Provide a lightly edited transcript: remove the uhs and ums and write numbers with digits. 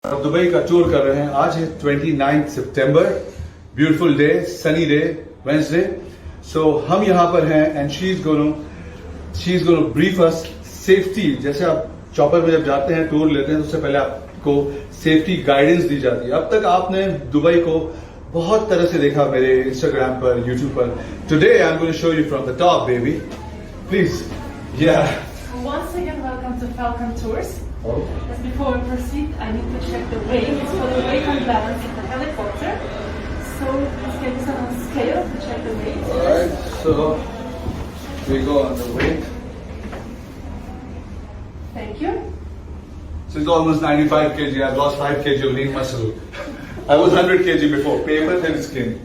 अब दुबई का टूर कर रहे हैं। आज है 29 सितंबर, beautiful day, sunny day, Wednesday. So हम यहाँ पर हैं and she is gonna brief us safety. जैसे आप चॉपर में जब जाते हैं, टूर लेते हैं, तो उससे पहले आपको सेफ्टी गाइडेंस दी जाती है। अब तक आपने दुबई को बहुत तरह से देखा मेरे इंस्टाग्राम पर, यूट्यूब पर। Today I am going to show you from the top, baby, please. या Once again, welcome to Falcon Tours. Oh. Just before we proceed, I need to check the weight. It's for the weight and balance of the helicopter. So let's get this on scale to check the weight. Alright, so we go on the weight. Thank you. So it's almost 95 kg. I've lost 5 kg of lean muscle. I was 100 kg before. Paper thin skin.